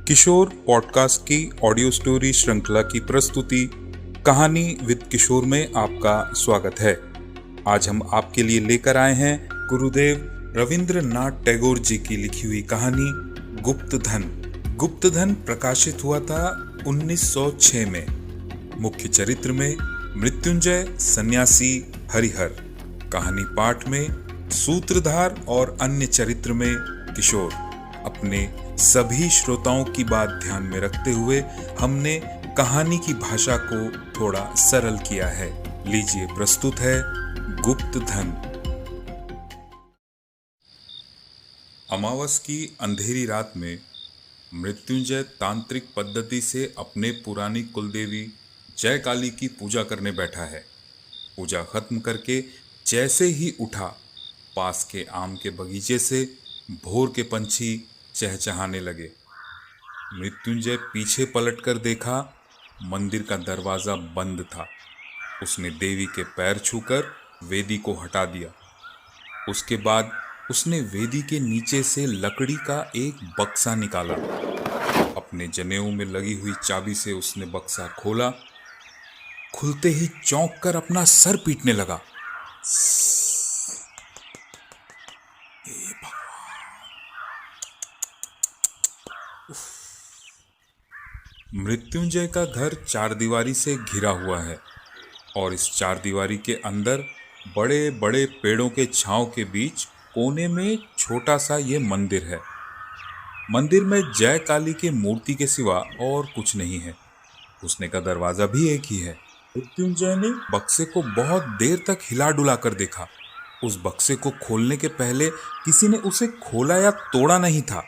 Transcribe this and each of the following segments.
किशोर podcast की audio story श्रृंखला की प्रस्तुति कहानी विद किशोर में आपका स्वागत है। आज हम आपके लिए लेकर आए हैं गुरुदेव रविंद्रनाथ टैगोर जी की लिखी हुई कहानी गुप्तधन। गुप्तधन प्रकाशित हुआ था 1906 में। मुख्य चरित्र में मृत्युंजय, सन्यासी, हरिहर। कहानी पाठ में सूत्रधार और अन्य चरित्र में किशोर। अपने सभी श्रोताओं की बात ध्यान में रखते हुए हमने कहानी की भाषा को थोड़ा सरल किया है। लीजिए, प्रस्तुत है गुप्तधन। अमावस की अंधेरी रात में मृत्युंजय तांत्रिक पद्धति से अपने पुरानी कुलदेवी जय काली की पूजा करने बैठा है। पूजा खत्म करके जैसे ही उठा, पास के आम के बगीचे से भोर के पंछी चहचहाने लगे। मृत्युंजय पीछे पलटकर देखा, मंदिर का दरवाजा बंद था। उसने देवी के पैर छूकर वेदी को हटा दिया। उसके बाद उसने वेदी के नीचे से लकड़ी का एक बक्सा निकाला। अपने जनेऊ में लगी हुई चाबी से उसने बक्सा खोला। खुलते ही चौंक कर अपना सर पीटने लगा। मृत्युंजय का घर चारदीवारी से घिरा हुआ है और इस चारदीवारी के अंदर बड़े बड़े पेड़ों के छांव के बीच कोने में छोटा सा ये मंदिर है। मंदिर में जय काली के मूर्ति के सिवा और कुछ नहीं है। घुसने का दरवाजा भी एक ही है। मृत्युंजय ने बक्से को बहुत देर तक हिला डुला कर देखा। उस बक्से को खोलने के पहले किसी ने उसे खोला या तोड़ा नहीं था।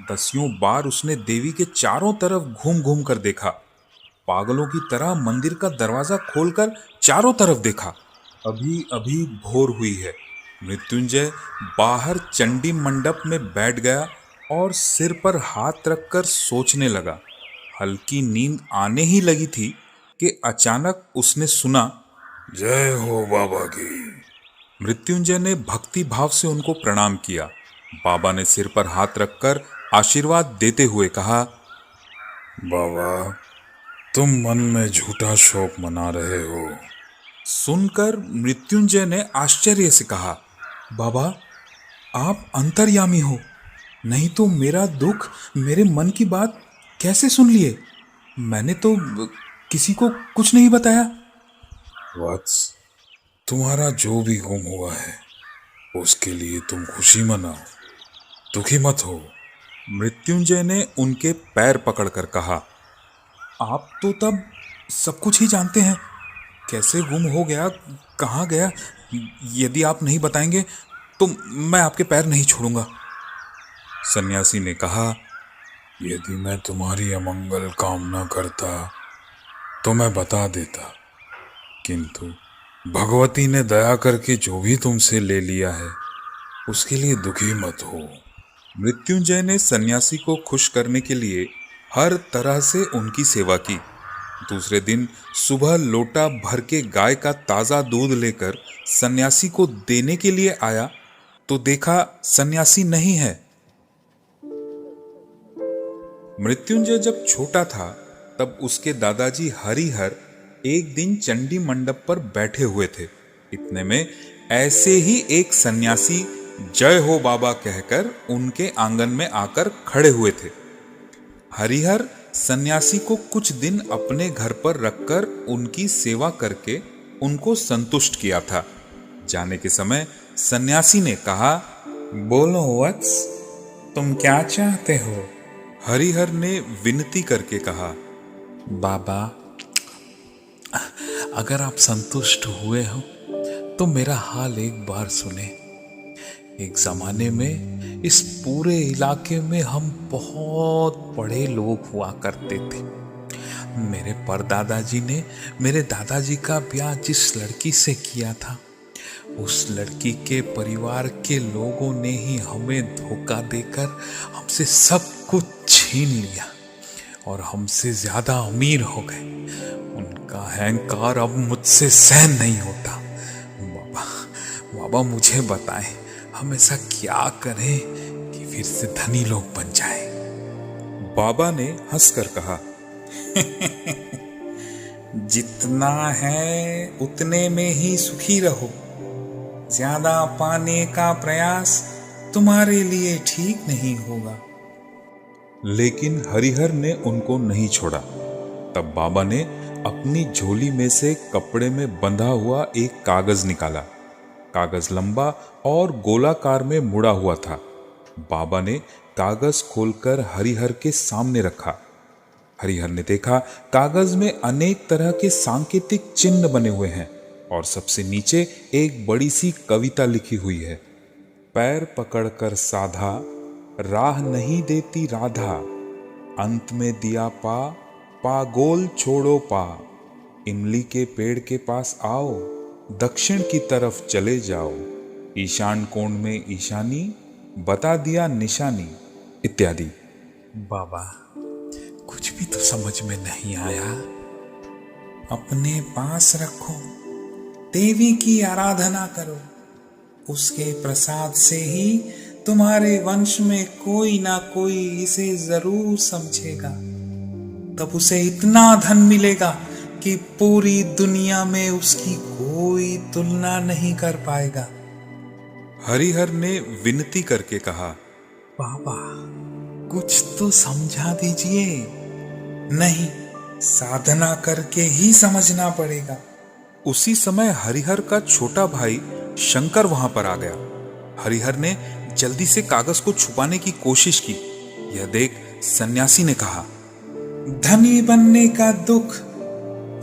दसियों बार उसने देवी के चारों तरफ घूम घूम कर देखा। पागलों की तरह मंदिर का दरवाजा खोलकर चारों तरफ देखा। अभी अभी भोर हुई है। मृत्युंजय बाहर चंडी मंडप में बैठ गया और सिर पर हाथ रखकर सोचने लगा। हल्की नींद आने ही लगी थी कि अचानक उसने सुना, जय हो बाबा की। मृत्युंजय ने भक्ति भाव से उनको प्रणाम किया। बाबा ने सिर पर हाथ रखकर आशीर्वाद देते हुए कहा, बाबा, तुम मन में झूठा शोक मना रहे हो। सुनकर मृत्युंजय ने आश्चर्य से कहा, बाबा, आप अंतर्यामी हो, नहीं तो मेरा दुख, मेरे मन की बात कैसे सुन लिए? मैंने तो किसी को कुछ नहीं बताया। वत्स, तुम्हारा जो भी गुम हुआ है उसके लिए तुम खुशी मनाओ, दुखी मत हो। मृत्युंजय ने उनके पैर पकड़कर कहा, आप तो तब सब कुछ ही जानते हैं। कैसे गुम हो गया, कहाँ गया, यदि आप नहीं बताएंगे तो मैं आपके पैर नहीं छोड़ूंगा। सन्यासी ने कहा, यदि मैं तुम्हारी अमंगल कामना करता तो मैं बता देता, किंतु भगवती ने दया करके जो भी तुमसे ले लिया है उसके लिए दुखी मत हो। मृत्युंजय ने सन्यासी को खुश करने के लिए हर तरह से उनकी सेवा की। दूसरे दिन सुबह लोटा भर के गाय का ताजा दूध लेकर सन्यासी को देने के लिए आया तो देखा सन्यासी नहीं है। मृत्युंजय जब छोटा था तब उसके दादाजी हरिहर एक दिन चंडी मंडप पर बैठे हुए थे। इतने में ऐसे ही एक सन्यासी जय हो बाबा कहकर उनके आंगन में आकर खड़े हुए थे। हरिहर सन्यासी को कुछ दिन अपने घर पर रखकर उनकी सेवा करके उनको संतुष्ट किया था। जाने के समय सन्यासी ने कहा, बोलो वत्स, तुम क्या चाहते हो? हरिहर ने विनती करके कहा, बाबा, अगर आप संतुष्ट हुए हो तो मेरा हाल एक बार सुने। एक जमाने में इस पूरे इलाके में हम बहुत बड़े लोग हुआ करते थे। मेरे परदादाजी ने मेरे दादाजी का ब्याह जिस लड़की से किया था, उस लड़की के परिवार के लोगों ने ही हमें धोखा देकर हमसे सब कुछ छीन लिया और हमसे ज्यादा अमीर हो गए। उनका अहंकार अब मुझसे सहन नहीं होता। बाबा, मुझे बताएं, हम ऐसा क्या करें कि फिर से धनी लोग बन जाएं? बाबा ने हंसकर कहा, जितना है उतने में ही सुखी रहो। ज्यादा पाने का प्रयास तुम्हारे लिए ठीक नहीं होगा। लेकिन हरिहर ने उनको नहीं छोड़ा। तब बाबा ने अपनी झोली में से कपड़े में बंधा हुआ एक कागज निकाला। कागज लंबा और गोलाकार में मुड़ा हुआ था। बाबा ने कागज खोलकर हरिहर के सामने रखा। हरिहर ने देखा कागज में अनेक तरह के सांकेतिक चिन्ह बने हुए हैं और सबसे नीचे एक बड़ी सी कविता लिखी हुई है। पैर पकड़कर साधा, राह नहीं देती राधा, अंत में दिया पा गोल छोड़ो पा, इमली के पेड़ के पास आओ, दक्षिण की तरफ चले जाओ, ईशान कोण में ईशानी, बता दिया निशानी, इत्यादि। बाबा, कुछ भी तो समझ में नहीं आया। अपने पास रखो, देवी की आराधना करो। उसके प्रसाद से ही तुम्हारे वंश में कोई ना कोई इसे जरूर समझेगा। तब उसे इतना धन मिलेगा कि पूरी दुनिया में उसकी कोई तुलना नहीं कर पाएगा। हरिहर ने विनती करके कहा, बाबा, कुछ तो समझा दीजिए। नहीं, साधना करके ही समझना पड़ेगा। उसी समय हरिहर का छोटा भाई शंकर वहां पर आ गया। हरिहर ने जल्दी से कागज को छुपाने की कोशिश की। यह देख सन्यासी ने कहा, धनी बनने का दुख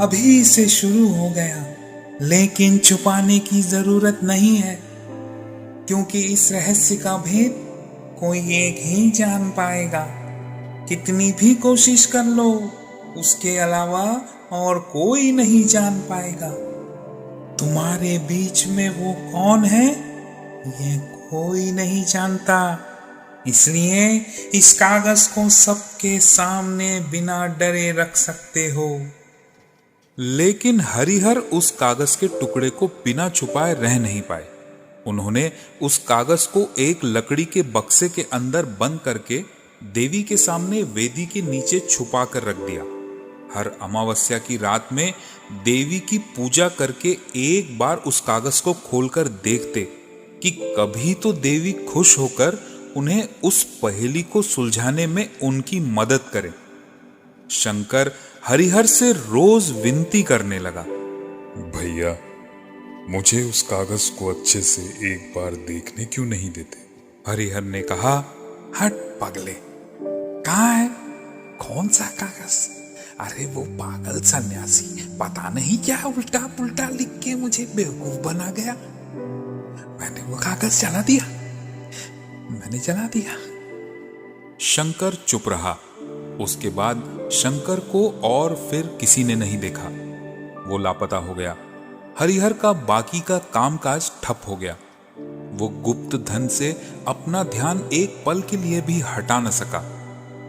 अभी से शुरू हो गया, लेकिन छुपाने की जरूरत नहीं है, क्योंकि इस रहस्य का भेद कोई एक ही जान पाएगा। कितनी भी कोशिश कर लो, उसके अलावा और कोई नहीं जान पाएगा। तुम्हारे बीच में वो कौन है, ये कोई नहीं जानता। इसलिए इस कागज को सबके सामने बिना डरे रख सकते हो। लेकिन हरिहर उस कागज के टुकड़े को बिना छुपाए रह नहीं पाए। उन्होंने उस कागज को एक लकड़ी के बक्से के अंदर बंद करके देवी के सामने वेदी के नीचे छुपा कर रख दिया। हर अमावस्या की रात में देवी की पूजा करके एक बार उस कागज को खोलकर देखते कि कभी तो देवी खुश होकर उन्हें उस पहेली को सुलझाने में उनकी मदद करे। शंकर हरिहर से रोज विनती करने लगा, भैया, मुझे उस कागज को अच्छे से एक बार देखने क्यों नहीं देते? हरिहर ने कहा, हट पगले, कहाँ है? कौन सा कागज? अरे वो पागल सन्यासी पता नहीं क्या उल्टा पुल्टा लिख के मुझे बेवकूफ बना गया। मैंने वो कागज जला दिया। शंकर चुप रहा। उसके बाद शंकर को और फिर किसी ने नहीं देखा। वो लापता हो गया। हरिहर का बाकी का कामकाज ठप हो गया। वो गुप्त धन से अपना ध्यान एक पल के लिए भी हटा न सका।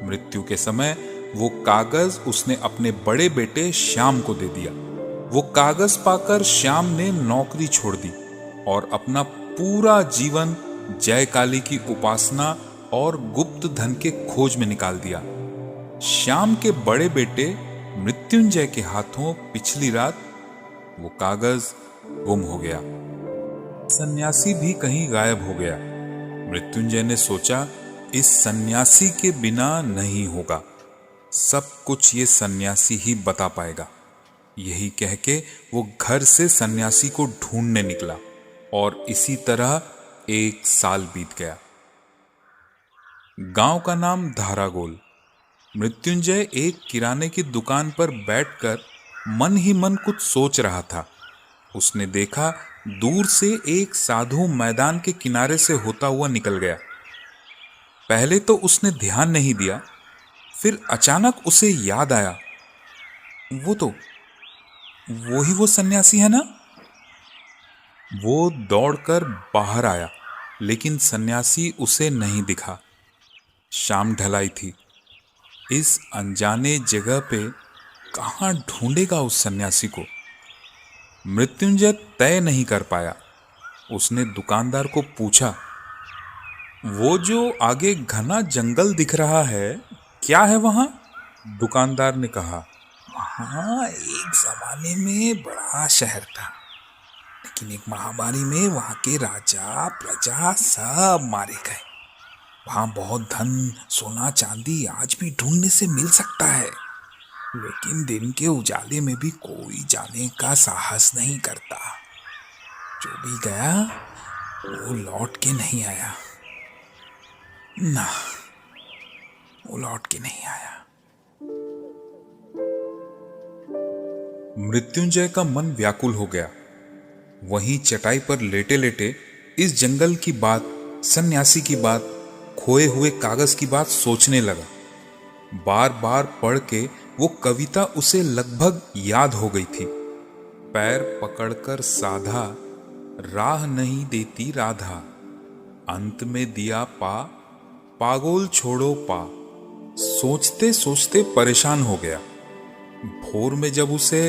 मृत्यु के समय वो कागज उसने अपने बड़े बेटे श्याम को दे दिया। वो कागज पाकर श्याम ने नौकरी छोड़ दी और अपना पूरा जीवन जय काली की उपासना और गुप्त धन के खोज में निकाल दिया। श्याम के बड़े बेटे मृत्युंजय के हाथों पिछली रात वो कागज गुम हो गया। सन्यासी भी कहीं गायब हो गया। मृत्युंजय ने सोचा, इस सन्यासी के बिना नहीं होगा, सब कुछ ये सन्यासी ही बता पाएगा। यही कह के वो घर से सन्यासी को ढूंढने निकला और इसी तरह 1 साल बीत गया। गांव का नाम धारागोल। मृत्युंजय एक किराने की दुकान पर बैठकर मन ही मन कुछ सोच रहा था। उसने देखा दूर से एक साधु मैदान के किनारे से होता हुआ निकल गया। पहले तो उसने ध्यान नहीं दिया, फिर अचानक उसे याद आया, वो सन्यासी है ना। वो दौड़कर बाहर आया, लेकिन सन्यासी उसे नहीं दिखा। शाम ढलाई थी। इस अनजाने जगह पे कहाँ ढूंढेगा उस सन्यासी को? मृत्युंजय तय नहीं कर पाया। उसने दुकानदार को पूछा, वो जो आगे घना जंगल दिख रहा है, क्या है वहां? दुकानदार ने कहा। वहाँ एक जमाने में बड़ा शहर था, लेकिन एक महामारी में वहाँ के राजा प्रजा सब मारे गए। वहाँ बहुत धन सोना चांदी आज भी ढूंढने से मिल सकता है, लेकिन दिन के उजाले में भी कोई जाने का साहस नहीं करता। जो भी गया वो लौट के नहीं आया। ना, वो लौट के नहीं आया। मृत्युंजय का मन व्याकुल हो गया। वहीं चटाई पर लेटे लेटे इस जंगल की बात, सन्यासी की बात, खोए हुए कागज की बात सोचने लगा। बार बार पढ़ के वो कविता उसे लगभग याद हो गई थी। पैर पकड़कर साधा, राह नहीं देती राधा, अंत में दिया पा, पागोल छोड़ो पा। सोचते सोचते परेशान हो गया। भोर में जब उसे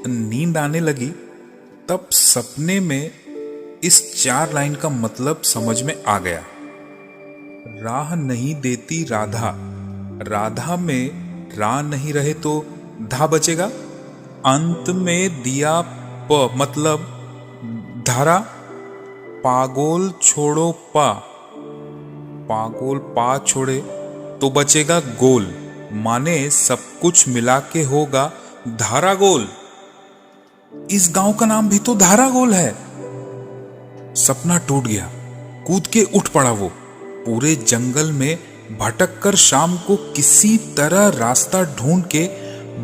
नींद आने लगी, तब सपने में इस 4 लाइन का मतलब समझ में आ गया। राह नहीं देती राधा, राधा में राह नहीं रहे तो धा बचेगा। अंत में दिया प मतलब धारा, पागोल छोड़ो पा, पागोल पा छोड़े तो बचेगा गोल, माने सब कुछ मिला के होगा धारा गोल। इस गांव का नाम भी तो धारा गोल है। सपना टूट गया। कूद के उठ पड़ा वो। पूरे जंगल में भटक कर शाम को किसी तरह रास्ता ढूंढ के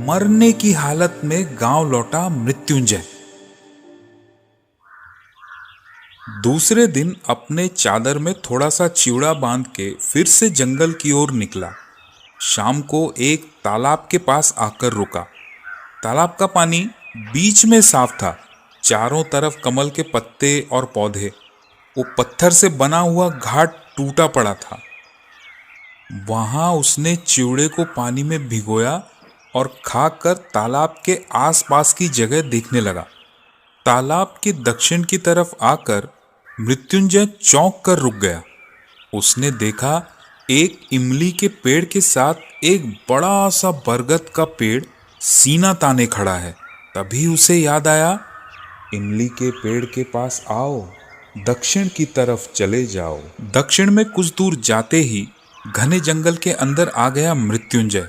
मरने की हालत में गांव लौटा मृत्युंजय। दूसरे दिन अपने चादर में थोड़ा सा चिवड़ा बांध के फिर से जंगल की ओर निकला। शाम को एक तालाब के पास आकर रुका। तालाब का पानी बीच में साफ था, चारों तरफ कमल के पत्ते और पौधे। वो पत्थर से बना हुआ घाट टूटा पड़ा था। वहां उसने चिवड़े को पानी में भिगोया और खाकर तालाब के आसपास की जगह देखने लगा। तालाब के दक्षिण की तरफ आकर मृत्युंजय चौंक कर रुक गया। उसने देखा एक इमली के पेड़ के साथ एक बड़ा सा बरगद का पेड़ सीना ताने खड़ा है। तभी उसे याद आया, इमली के पेड़ के पास आओ, दक्षिण की तरफ चले जाओ। दक्षिण में कुछ दूर जाते ही घने जंगल के अंदर आ गया मृत्युंजय।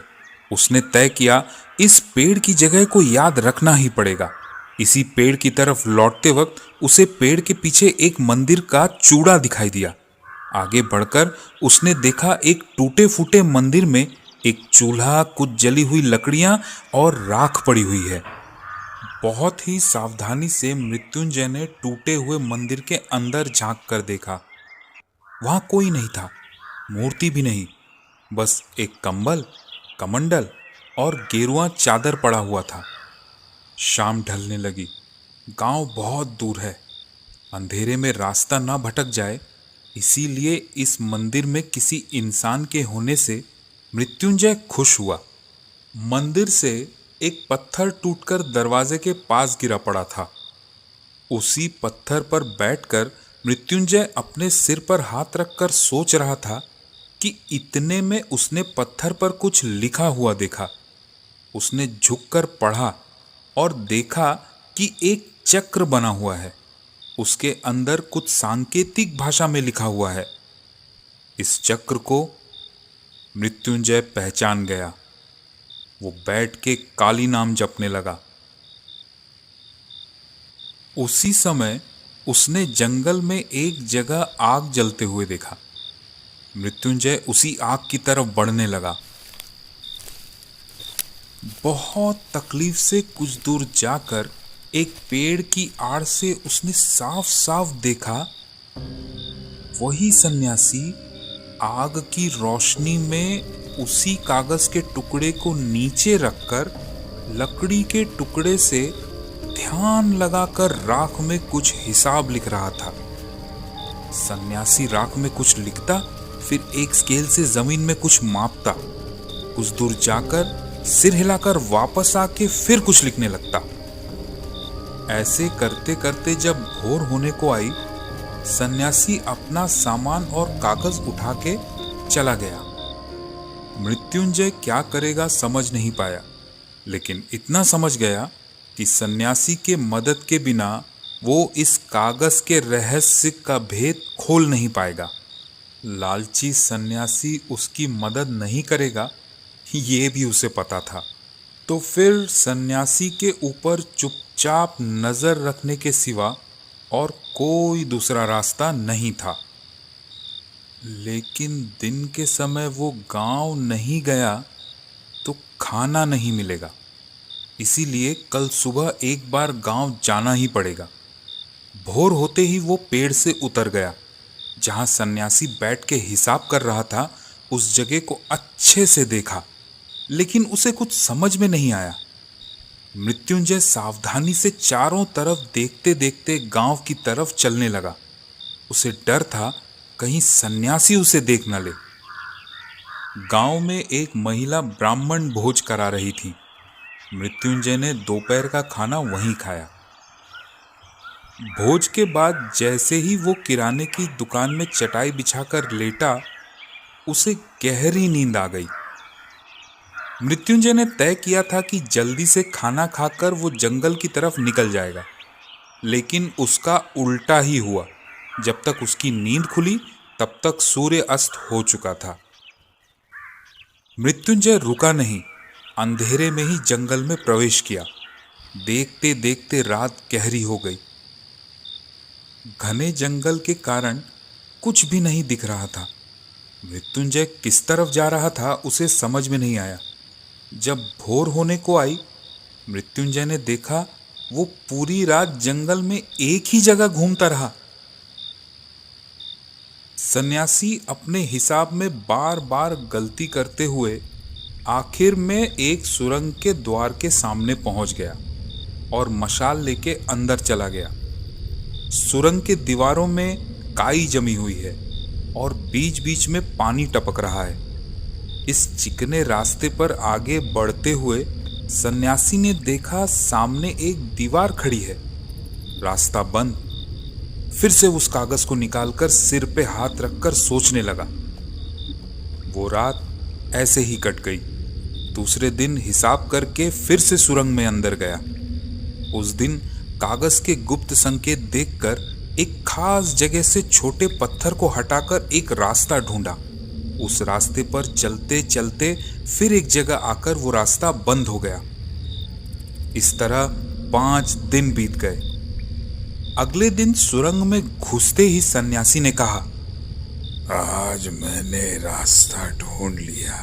उसने तय किया इस पेड़ की जगह को याद रखना ही पड़ेगा। इसी पेड़ की तरफ लौटते वक्त उसे पेड़ के पीछे एक मंदिर का चूड़ा दिखाई दिया। आगे बढ़कर उसने देखा एक टूटे फूटे मंदिर में एक चूल्हा, कुछ जली हुई लकड़ियां और राख पड़ी हुई है। बहुत ही सावधानी से मृत्युंजय ने टूटे हुए मंदिर के अंदर झांक कर देखा। वहां कोई नहीं था, मूर्ति भी नहीं, बस एक कंबल, कमंडल और गेरुआ चादर पड़ा हुआ था। शाम ढलने लगी। गांव बहुत दूर है। अंधेरे में रास्ता ना भटक जाए, इसीलिए इस मंदिर में किसी इंसान के होने से मृत्युंजय खुश हुआ। मंदिर से एक पत्थर टूटकर दरवाजे के पास गिरा पड़ा था। उसी पत्थर पर बैठकर मृत्युंजय अपने सिर पर हाथ रखकर सोच रहा था कि इतने में उसने पत्थर पर कुछ लिखा हुआ देखा। उसने झुककर पढ़ा और देखा कि एक चक्र बना हुआ है। उसके अंदर कुछ सांकेतिक भाषा में लिखा हुआ है। इस चक्र को मृत्युंजय पहचान गया। वो बैठ के काली नाम जपने लगा। उसी समय उसने जंगल में एक जगह आग जलते हुए देखा। मृत्युंजय उसी आग की तरफ बढ़ने लगा। बहुत तकलीफ से कुछ दूर जाकर एक पेड़ की आड़ से उसने साफ साफ देखा, वही सन्यासी आग की रोशनी में उसी कागज के टुकड़े को नीचे रखकर लकड़ी के टुकड़े से ध्यान लगाकर राख में कुछ हिसाब लिख रहा था। सन्यासी राख में कुछ लिखता, फिर एक स्केल से जमीन में कुछ मापता, कुछ दूर जाकर सिर हिलाकर वापस आके फिर कुछ लिखने लगता। ऐसे करते करते जब भोर होने को आई, सन्यासी अपना सामान और कागज उठा के चला गया। मृत्युंजय क्या करेगा समझ नहीं पाया, लेकिन इतना समझ गया कि सन्यासी के मदद के बिना वो इस कागज के रहस्य का भेद खोल नहीं पाएगा। लालची सन्यासी उसकी मदद नहीं करेगा, ये भी उसे पता था। तो फिर सन्यासी के ऊपर चुपचाप नजर रखने के सिवा और कोई दूसरा रास्ता नहीं था। लेकिन दिन के समय वो गांव नहीं गया तो खाना नहीं मिलेगा, इसीलिए कल सुबह एक बार गांव जाना ही पड़ेगा। भोर होते ही वो पेड़ से उतर गया। जहां सन्यासी बैठ के हिसाब कर रहा था उस जगह को अच्छे से देखा, लेकिन उसे कुछ समझ में नहीं आया। मृत्युंजय सावधानी से चारों तरफ देखते देखते गांव की तरफ चलने लगा। उसे डर था कहीं सन्यासी उसे देख न ले। गांव में एक महिला ब्राह्मण भोज करा रही थी। मृत्युंजय ने दोपहर का खाना वहीं खाया। भोज के बाद जैसे ही वो किराने की दुकान में चटाई बिछाकर लेटा, उसे गहरी नींद आ गई। मृत्युंजय ने तय किया था कि जल्दी से खाना खाकर वो जंगल की तरफ निकल जाएगा, लेकिन उसका उल्टा ही हुआ। जब तक उसकी नींद खुली तब तक सूर्य अस्त हो चुका था। मृत्युंजय रुका नहीं, अंधेरे में ही जंगल में प्रवेश किया। देखते देखते रात गहरी हो गई। घने जंगल के कारण कुछ भी नहीं दिख रहा था। मृत्युंजय किस तरफ जा रहा था उसे समझ में नहीं आया। जब भोर होने को आई, मृत्युंजय ने देखा वो पूरी रात जंगल में एक ही जगह घूमता रहा। सन्यासी अपने हिसाब में बार बार गलती करते हुए आखिर में एक सुरंग के द्वार के सामने पहुंच गया और मशाल लेके अंदर चला गया। सुरंग के दीवारों में काई जमी हुई है और बीच बीच में पानी टपक रहा है। इस चिकने रास्ते पर आगे बढ़ते हुए सन्यासी ने देखा सामने एक दीवार खड़ी है। रास्ता बंद। फिर से उस कागज को निकालकर सिर पे हाथ रखकर सोचने लगा। वो रात ऐसे ही कट गई। दूसरे दिन हिसाब करके फिर से सुरंग में अंदर गया। उस दिन कागज के गुप्त संकेत देखकर एक खास जगह से छोटे पत्थर को हटाकर एक रास्ता ढूंढा। उस रास्ते पर चलते चलते फिर एक जगह आकर वो रास्ता बंद हो गया। इस तरह 5 दिन बीत गए। अगले दिन सुरंग में घुसते ही सन्यासी ने कहा, आज मैंने रास्ता ढूंढ लिया।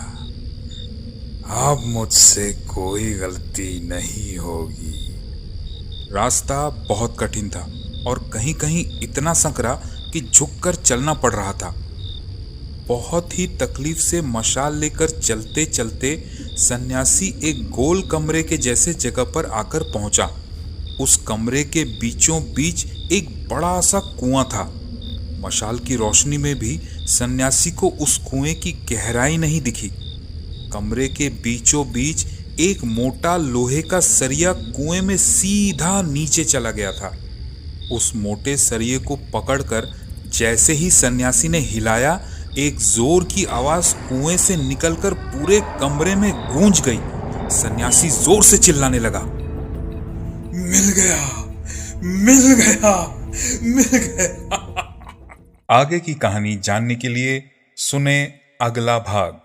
अब मुझसे कोई गलती नहीं होगी। रास्ता बहुत कठिन था और कहीं कहीं इतना संकरा कि झुककर चलना पड़ रहा था। बहुत ही तकलीफ से मशाल लेकर चलते चलते सन्यासी एक गोल कमरे के जैसे जगह पर आकर पहुंचा। उस कमरे के बीचों बीच एक बड़ा सा कुआं था। मशाल की रोशनी में भी सन्यासी को उस कुएं की गहराई नहीं दिखी। कमरे के बीचों बीच एक मोटा लोहे का सरिया कुएं में सीधा नीचे चला गया था। उस मोटे सरिये को पकड़कर जैसे ही सन्यासी ने हिलाया, एक जोर की आवाज कुएं से निकलकर पूरे कमरे में गूंज गई। सन्यासी जोर से चिल्लाने लगा, मिल गया, मिल गया, मिल गया। आगे की कहानी जानने के लिए सुने अगला भाग।